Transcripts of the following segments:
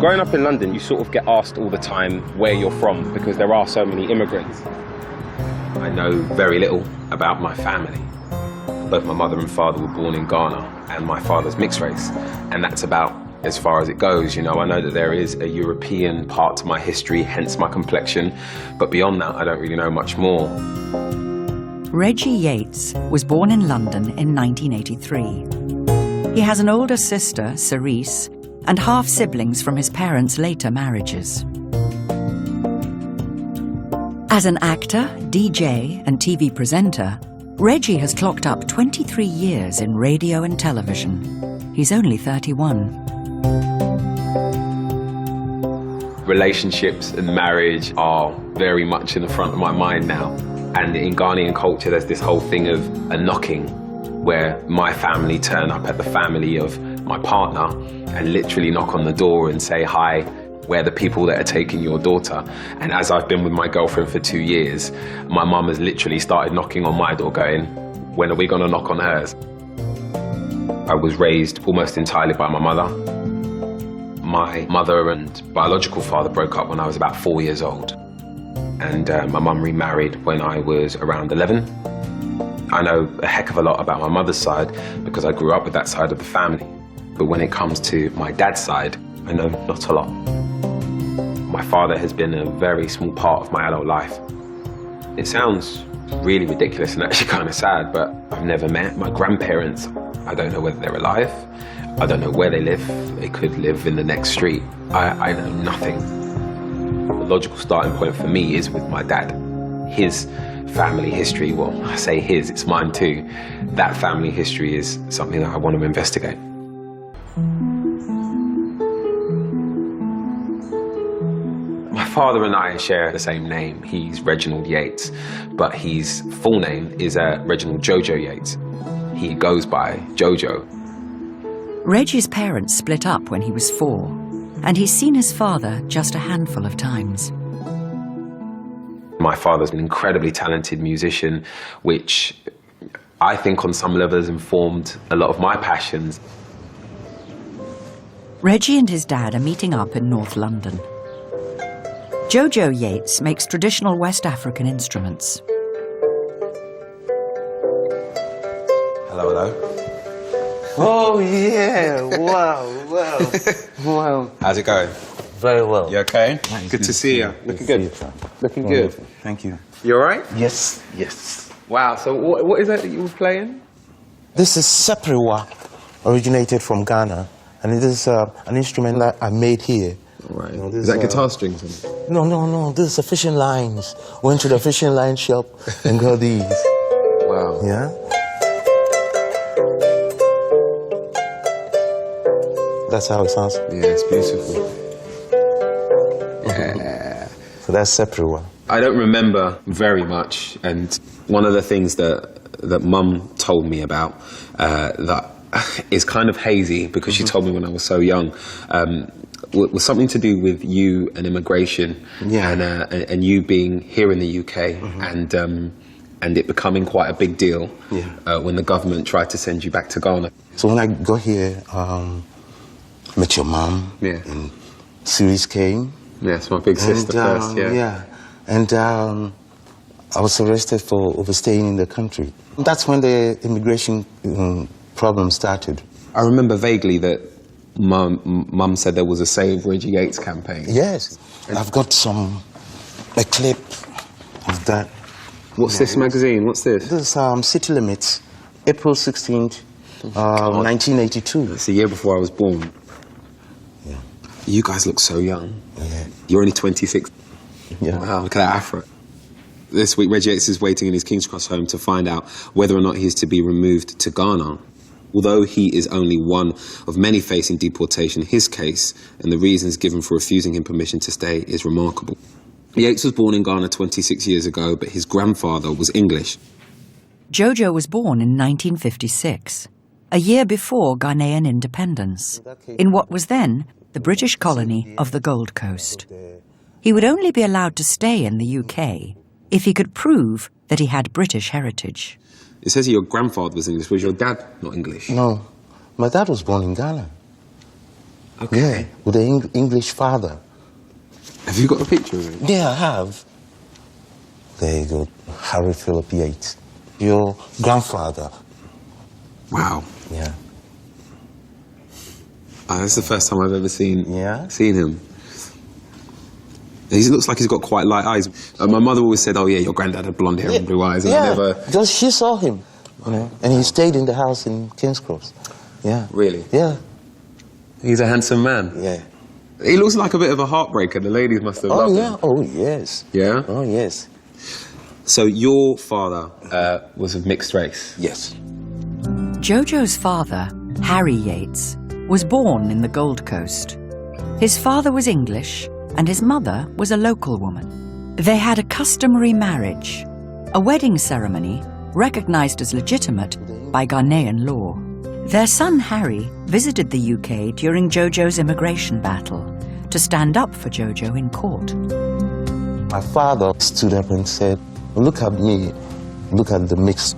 Growing up in London, you sort of get asked all the time where you're from because there are so many immigrants. I know very little about my family. Both my mother and father were born in Ghana, and my father's mixed race, and that's about as far as it goes. You know, I know that there is a European part to my history, hence my complexion, but beyond that, I don't really know much more. Reggie Yates was born in London in 1983. He has an older sister, Cerise, and half-siblings from his parents' later marriages. As an actor, DJ, and TV presenter, Reggie has clocked up 23 years in radio and television. He's only 31. Relationships and marriage are very much in the front of my mind now. And in Ghanaian culture, there's this whole thing of a knocking, where my family turn up at the family of my partner and literally knock on the door and say, hi, we're the people that are taking your daughter. And as I've been with my girlfriend for 2 years, my mum has literally started knocking on my door going, when are we gonna knock on hers? I was raised almost entirely by my mother. My mother and biological father broke up when I was about 4 years old. And my mum remarried when I was around 11. I know a heck of a lot about my mother's side because I grew up with that side of the family. But when it comes to my dad's side, I know not a lot. My father has been a very small part of my adult life. It sounds really ridiculous and actually kind of sad, but I've never met my grandparents. I don't know whether they're alive. I don't know where they live. They could live in the next street. I know nothing. The logical starting point for me is with my dad. His family history, well, I say his, it's mine too. That family history is something that I want to investigate. My father and I share the same name. He's Reginald Yates, but his full name is Reginald Jojo Yates. He goes by Jojo. Reggie's parents split up when he was 4, and he's seen his father just a handful of times. My father's an incredibly talented musician, which I think on some level has informed a lot of my passions. Reggie and his dad are meeting up in North London. Jojo Yates makes traditional West African instruments. Hello, hello. Oh, yeah. Wow, wow. Wow. How's it going? Very well. You okay? Nice. Good to see you. Looking good. Looking good. Thank you. You all right? Yes, yes. Wow, so what is that you were playing? This is seprewa, originated from Ghana. And it is an instrument that I made here. Right. You know, is that guitar strings? No. This is fishing lines. Went to the fishing line shop and got these. Wow. Yeah? That's how it sounds. Yeah, it's beautiful. Yeah. So that's seprewa. I don't remember very much, and one of the things that Mum told me about that is kind of hazy because she told me when I was so young, was something to do with you and immigration, and you being here in the UK, and it becoming quite a big deal when the government tried to send you back to Ghana. So when I got here, met your mom, and Cerise came. Yes, my big sister first, And I was arrested for overstaying in the country. That's when the immigration problem started. I remember vaguely that Mum said there was a Save Reggie Yates campaign. Yes, I've got a clip of that. What's this magazine? What's this? This is City Limits, April 16th, 1982. It's the year before I was born. Yeah. You guys look so young. Yeah. You're only 26. Yeah. Wow, look at that afro. This week, Reggie Yates is waiting in his King's Cross home to find out whether or not he is to be removed to Ghana. Although he is only one of many facing deportation, his case and the reasons given for refusing him permission to stay is remarkable. Yates was born in Ghana 26 years ago, but his grandfather was English. Jojo was born in 1956, a year before Ghanaian independence, in what was then the British colony of the Gold Coast. He would only be allowed to stay in the UK if he could prove that he had British heritage. It says your grandfather was English. Was your dad not English? No, my dad was born in Ghana. Okay. Yeah, with an English father. Have you got a picture of him? Yeah, I have. There you go, Harry Philip Yates. Your grandfather. Wow. Yeah. That's the first time I've ever seen him. He looks like he's got quite light eyes. My mother always said, "Oh yeah, your granddad had blonde hair and blue eyes." And I never. Because she saw him, you know, and he stayed in the house in King's Cross. Yeah. Really? Yeah. He's a handsome man. Yeah. He looks like a bit of a heartbreaker. The ladies must have loved him. Oh yes. Yeah? Oh yes. So your father was of mixed race? Yes. Jojo's father, Harry Yates, was born in the Gold Coast. His father was English and his mother was a local woman. They had a customary marriage, a wedding ceremony recognized as legitimate by Ghanaian law. Their son Harry visited the UK during Jojo's immigration battle to stand up for Jojo in court. My father stood up and said, "Look at me, look at the mix."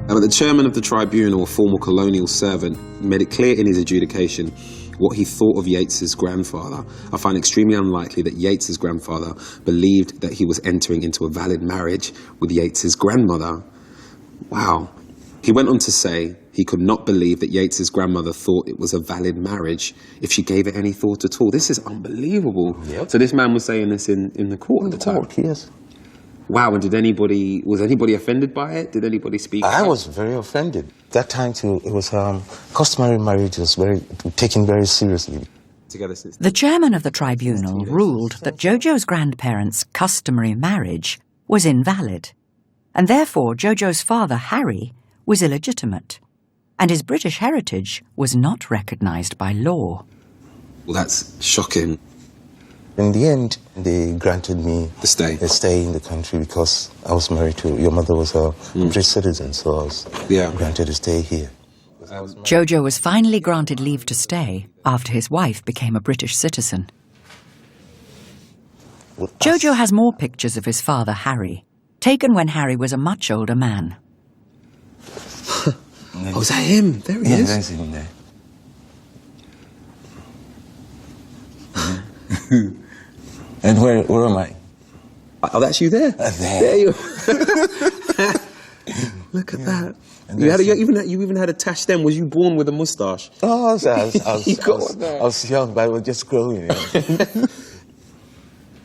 But the chairman of the tribunal, a former colonial servant, made it clear in his adjudication what he thought of Yates's grandfather. I find extremely unlikely that Yates's grandfather believed that he was entering into a valid marriage with Yates's grandmother. Wow. He went on to say he could not believe that Yates's grandmother thought it was a valid marriage if she gave it any thought at all. This is unbelievable. Yep. So this man was saying this in the court at the time? Yes. Wow, and was anybody offended by it? Did anybody speak? I was very offended. That time too, it was customary marriage was taken very seriously. Together since The chairman of the tribunal ruled that Jojo's grandparents' customary marriage was invalid, and therefore Jojo's father, Harry, was illegitimate, and his British heritage was not recognised by law. Well, that's shocking. In the end, they granted me The stay. a stay in the country because I was married to, your mother was a British citizen, so I was granted a stay here. Jojo was finally granted leave to stay after his wife became a British citizen. Jojo has more pictures of his father, Harry, taken when Harry was a much older man. Oh, is that him? There he is. That's him there. And where am I? Oh, that's you there. There. you Look at that. You even had a tash then. Was you born with a moustache? Oh, I was young, but I was just growing. Yeah.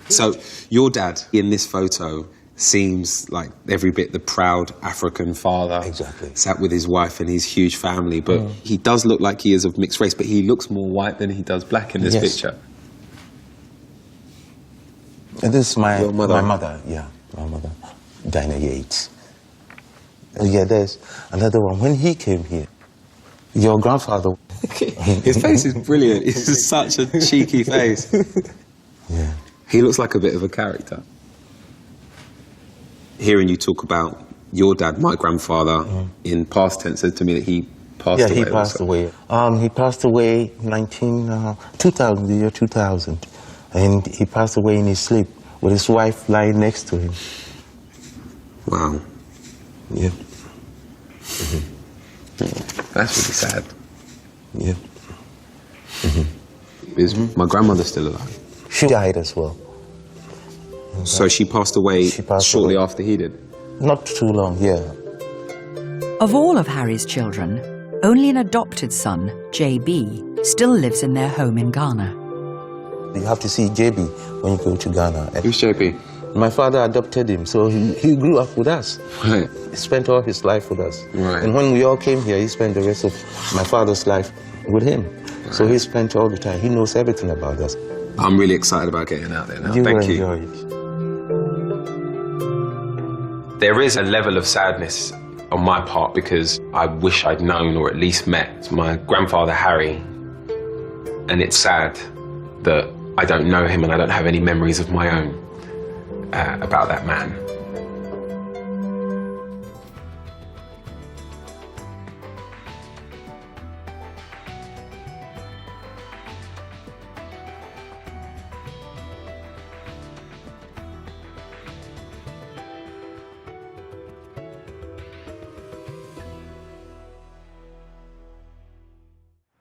So your dad in this photo seems like every bit the proud African father. Exactly. Sat with his wife and his huge family, but he does look like he is of mixed race, but he looks more white than he does black in this picture. And this is my mother. My mother, Dinah Yates. Yeah, there's another one. When he came here, your grandfather... His face is brilliant. It's such a cheeky face. Yeah. He looks like a bit of a character. Hearing you talk about your dad, my grandfather, in past tense, said to me that he passed away. Yeah, he passed away. He passed away the year 2000. And he passed away in his sleep with his wife lying next to him. Wow. Yeah. That's really sad. Yeah. Is my grandmother still alive? She died as well. So she passed away shortly after he did? Not too long, yeah. Of all of Harry's children, only an adopted son, JB, still lives in their home in Ghana. You have to see JB when you go to Ghana. Who's JB? My father adopted him, so he grew up with us. Right. He spent all his life with us. Right. And when we all came here, he spent the rest of my father's life with him. Right. So he spent all the time. He knows everything about us. I'm really excited about getting out there now. Thank you. Enjoy it. There is a level of sadness on my part because I wish I'd known or at least met my grandfather Harry. And it's sad that I don't know him and I don't have any memories of my own about that man.